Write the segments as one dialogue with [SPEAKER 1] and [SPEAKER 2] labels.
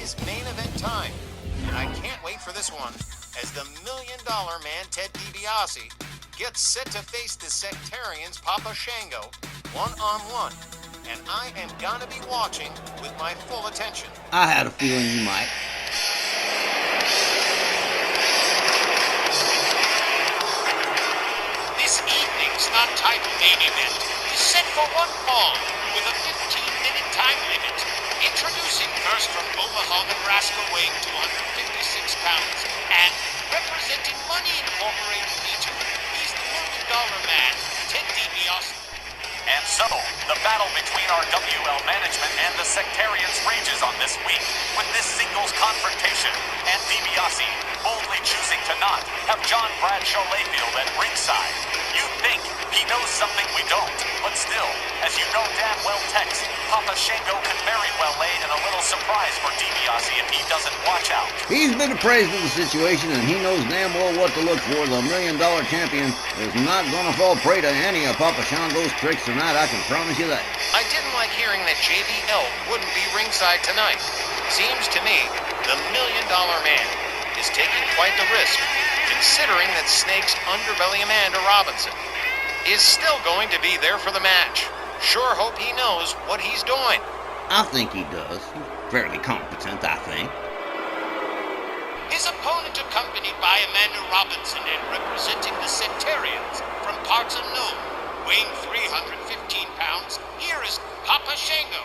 [SPEAKER 1] is main event time, and I can't wait for this one as the $1 Million Man Ted DiBiase gets set to face the Sectarian's Papa Shango one-on-one, and I am gonna be watching with my full attention.
[SPEAKER 2] I had a feeling you might.
[SPEAKER 1] This evening's non-title main event is set for one fall with a 15-minute time limit. Introducing first from Omaha, Nebraska, weighing 256 pounds, and representing Money Incorporated region, he's the $1 Million Man, Ted DiBiase.
[SPEAKER 3] And so, the battle between RWL management and the Sectarians rages on this week, with this singles confrontation, and DiBiase boldly choosing to not have John Bradshaw Layfield at ringside. You'd think he knows something we don't, but still, as you know damn well, Tex, Papa Shango could very well lay in a little surprise for DiBiase if he doesn't watch out.
[SPEAKER 2] He's been appraised of the situation, and he knows damn well what to look for. The $1 Million champion is not going to fall prey to any of Papa Shango's tricks tonight, I can promise you that.
[SPEAKER 1] I didn't like hearing that JBL wouldn't be ringside tonight. Seems to me the $1 Million Man is taking quite the risk, considering that Snake's underbelly Amanda Robinson is still going to be there for the match. Sure hope he knows what he's doing.
[SPEAKER 2] I think he does. He's fairly competent, I think.
[SPEAKER 1] His opponent accompanied by Amanda Robinson and representing the Sectarians from parts unknown, weighing 315 pounds, here is Papa Shango.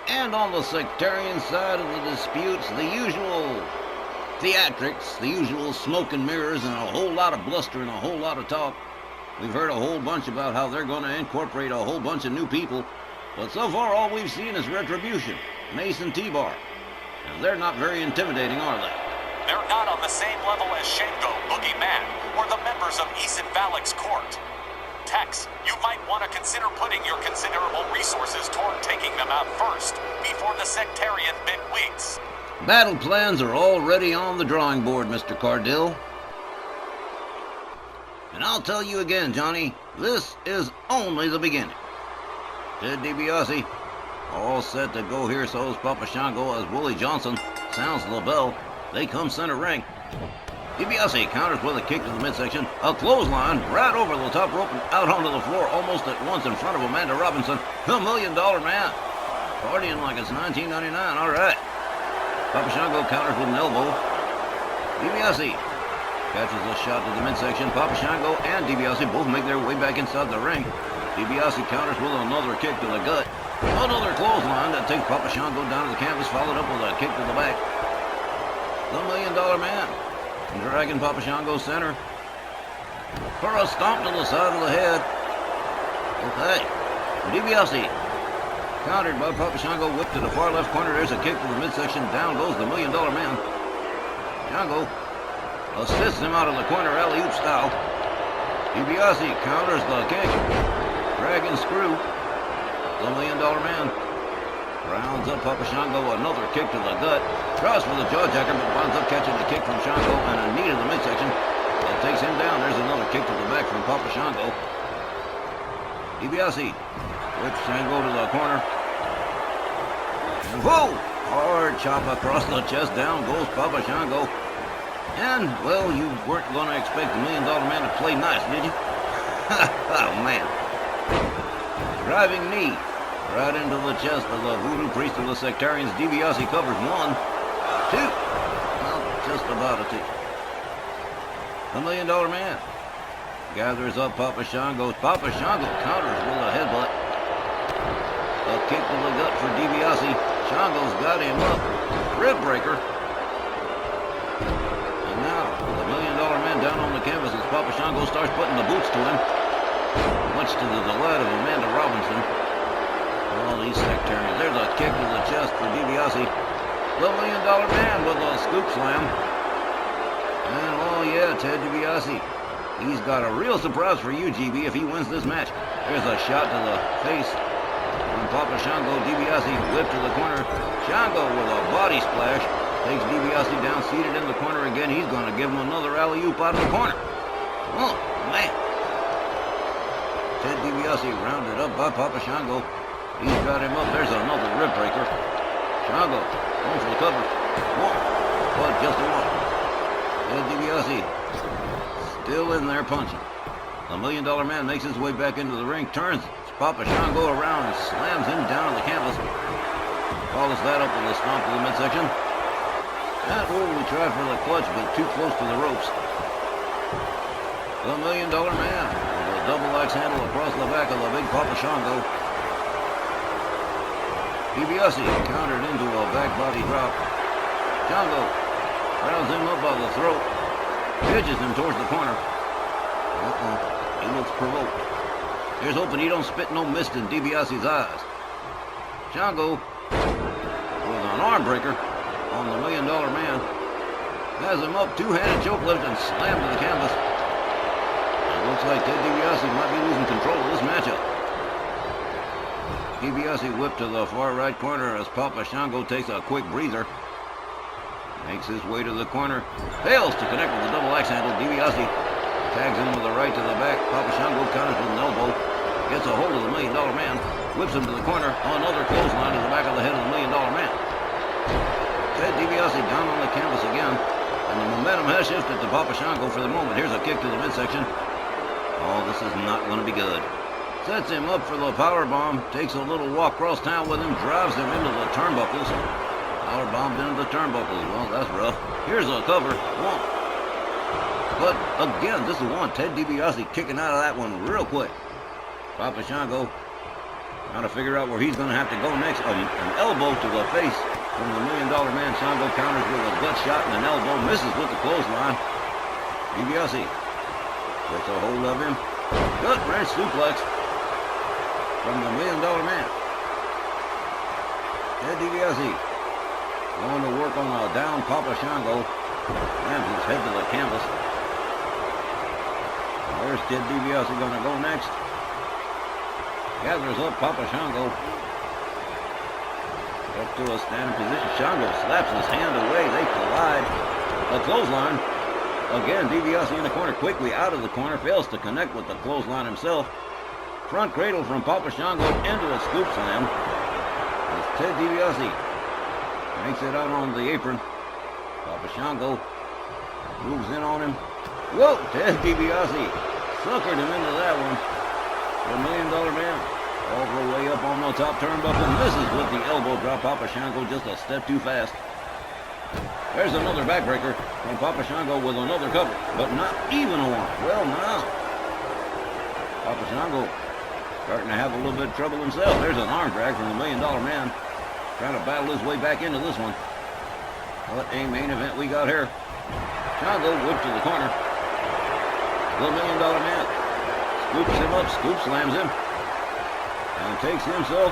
[SPEAKER 2] And on the Sectarian side of the disputes, the usual theatrics, the usual smoke and mirrors, and a whole lot of bluster and a whole lot of talk. We've heard a whole bunch about how they're going to incorporate a whole bunch of new people, but so far all we've seen is Retribution, Mason T-Bar, and they're not very intimidating, are they?
[SPEAKER 3] They're not on the same level as Shango, Boogie Man, or the members of Eason Valek's court. Tex, you might want to consider putting your considerable resources toward taking them out first, before the Sectarian bigwigs.
[SPEAKER 2] Battle plans are already on the drawing board, Mr. Cardill. And I'll tell you again, Johnny, this is only the beginning. Ted DiBiase, all set to go here, so is Papa Shango as Willie Johnson sounds the bell. They come center ring. DiBiase counters with a kick to the midsection, a clothesline right over the top rope and out onto the floor almost at once in front of Amanda Robinson, the $1 Million Man. Partying like it's 1999, all right. Papa Shango counters with an elbow. DiBiase catches a shot to the midsection. Papa Shango and DiBiase both make their way back inside the ring. DiBiase counters with another kick to the gut. Another clothesline that takes Papa Shango down to the canvas, followed up with a kick to the back. The $1 Million Man dragging Papa Shango center for a stomp to the side of the head. Okay. DiBiase countered by Papa Shango, whipped to the far left corner. There's a kick to the midsection. Down goes the $1 Million Man. Shango assists him out of the corner, alley-oop style. DiBiase counters the kick. Dragon screw. The $1 Million Man rounds up Papa Shango. Another kick to the gut. Tries for the jawjacker, but winds up catching the kick from Shango and a knee to the midsection. That takes him down. There's another kick to the back from Papa Shango. DiBiase whips Shango to the corner. And whoa! Hard chop across the chest. Down goes Papa Shango. And, well, you weren't going to expect the $1 Million Man to play nice, did you? Oh, man. Driving knee right into the chest of the voodoo priest of the Sectarians. DiBiase covers 1, 2. Well, just about a 2. The $1 Million Man gathers up Papa Shango. Papa Shango counters with a headbutt. A kick to the gut for DiBiase. Shango's got him up. Rib breaker. And now, the $1 Million Man down on the canvas as Papa Shango starts putting the boots to him. Much to the delight of Amanda Robinson. All these Sectarians. There's a kick to the chest for DiBiase. The $1 Million Man with a scoop slam. And, oh yeah, Ted DiBiase. He's got a real surprise for you, GB, if he wins this match. There's a shot to the face from Papa Shango. DiBiase whipped to the corner. Shango with a body splash takes DiBiase down, seated in the corner again. He's going to give him another alley-oop out of the corner. Oh, man. Ted DiBiase rounded up by Papa Shango. He's got him up. There's another rib breaker. Shango Going for the cover. One. But just a one. Ted DiBiase still in there punching. The $1 Million Man makes his way back into the ring, turns Papa Shango around and slams him down on the canvas. Follows that up with a stomp to the midsection. And we tried for the clutch, but too close to the ropes. The $1 Million Man with a double axe handle across the back of the big Papa Shango. DiBiase countered into a back body drop. Shango rounds him up by the throat, pitches him towards the corner. He looks provoked. Here's hoping he don't spit no mist in DiBiase's eyes. Shango, with an arm breaker on the $1 Million Man, has him up, two-handed choke lift and slammed to the canvas. It looks like Ted DiBiase might be losing control of this matchup. DiBiase whipped to the far right corner as Papa Shango takes a quick breather. Makes his way to the corner. Fails to connect with the double axe handle. DiBiase tags him with a right to the back. Papa Shango counters with an elbow. Gets a hold of the $1 Million Man. Whips him to the corner. Another clothesline to the back of the head of the $1 Million Man. Ted DiBiase down on the canvas again. And the momentum has shifted to Papa Shango for the moment. Here's a kick to the midsection. Oh, this is not going to be good. Sets him up for the power bomb. Takes a little walk across town with him. Drives him into the turnbuckles. Power bombed into the turnbuckles. Well, that's rough. Here's a cover. One. But again, this is one. Ted DiBiase kicking out of that one real quick. Papa Shango trying to figure out where he's going to have to go next. An elbow to the face from the $1 Million Man. Shango counters with a gut shot and an elbow. Misses with the clothesline. DiBiase gets a hold of him. Gut wrench suplex from the $1 Million Man. Ted DiBiase going to work on a down Papa Shango. Slams his head to the canvas. Where's Ted DiBiase going to go next? Gathers up Papa Shango. Up to a standing position. Shango slaps his hand away. They collide. A clothesline. Again, DiBiase in the corner. Quickly out of the corner. Fails to connect with the clothesline himself. Front cradle from Papa Shango into a scoop slam. As Ted DiBiase makes it out on the apron. Papa Shango moves in on him. Whoa! Ted DiBiase suckered him into that one. The $1 Million Man all the way up on the top turnbuckle. Misses with the elbow drop. Papa Shango just a step too fast. There's another backbreaker from Papa Shango with another cover, but not even a one. Well, now Papa Shango starting to have a little bit of trouble himself. There's an arm drag from the $1 Million Man. Trying to battle his way back into this one. What a main event we got here. Shango whipped to the corner. The $1 Million Man scoops him up, scoop slams him, and takes himself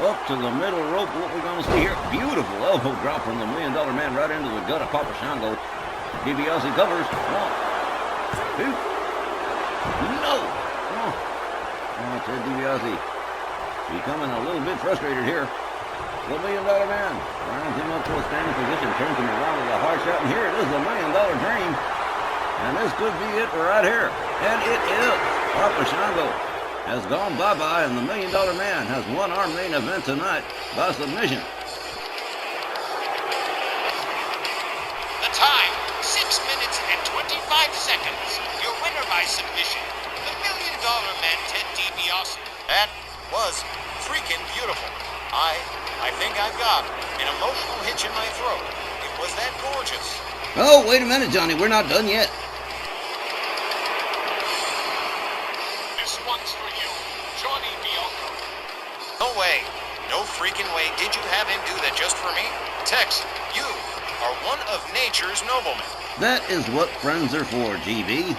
[SPEAKER 2] up to the middle rope. What we're going to see here, beautiful elbow drop from the $1 Million Man right into the gut of Papa Shango. DiBiase covers. One, two. No. Oh, Ted DiBiase becoming a little bit frustrated here. The $1 Million Man rounds him up to a standing position, turns him around with a hard shot, and here it is, the $1 Million Dream. And this could be it right here. And it is. Papa Shango has gone bye-bye, and the $1 Million Man has won our main event tonight by submission.
[SPEAKER 1] The time, 6 minutes and 25 seconds. Your winner by submission, the $1 Million Man, Ted DiBiase.
[SPEAKER 3] That was freaking beautiful. I think I've got an emotional hitch in my throat. It was that gorgeous.
[SPEAKER 2] Oh, wait a minute, Johnny. We're not done yet.
[SPEAKER 1] This one's for you, Johnny Bianco.
[SPEAKER 3] No way. No freaking way did you have him do that just for me? Tex, you are one of nature's noblemen.
[SPEAKER 2] That is what friends are for, GB.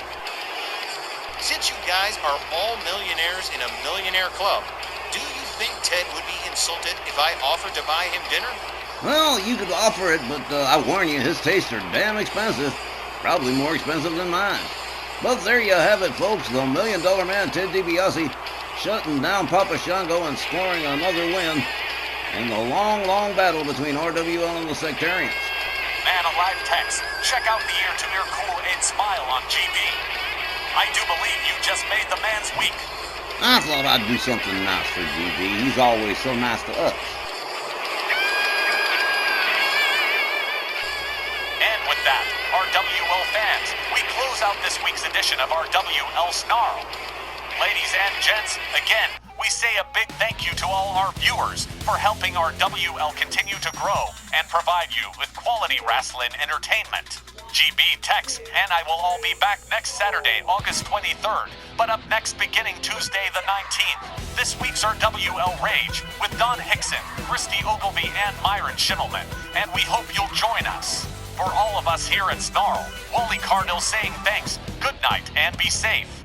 [SPEAKER 3] Since you guys are all millionaires in a millionaire club, do you think Ted would be insulted if I offered to buy him dinner?
[SPEAKER 2] Well, you could offer it, but I warn you, his tastes are damn expensive. Probably more expensive than mine. But there you have it, folks. The $1 Million Man, Ted DiBiase, shutting down Papa Shango and scoring another win in the long, long battle between RWL and the Sectarians.
[SPEAKER 3] Man alive, Tex. Check out the ear-to-ear cool and smile on GB. I do believe you just made the man's week.
[SPEAKER 2] I thought I'd do something nice for GB. He's always so nice to us.
[SPEAKER 3] that, RWL fans, we close out this week's edition of RWL Snarl. Ladies and gents, again, we say a big thank you to all our viewers for helping RWL continue to grow and provide you with quality wrestling entertainment. GB, Tex, and I will all be back next Saturday, August 23rd, but up next beginning Tuesday the 19th. This week's RWL Rage with Don Hickson, Christy Ogilvy, and Myron Schimmelman, and we hope you'll join us. For all of us here at Snarl, Wally Cardinal saying thanks, good night, and be safe.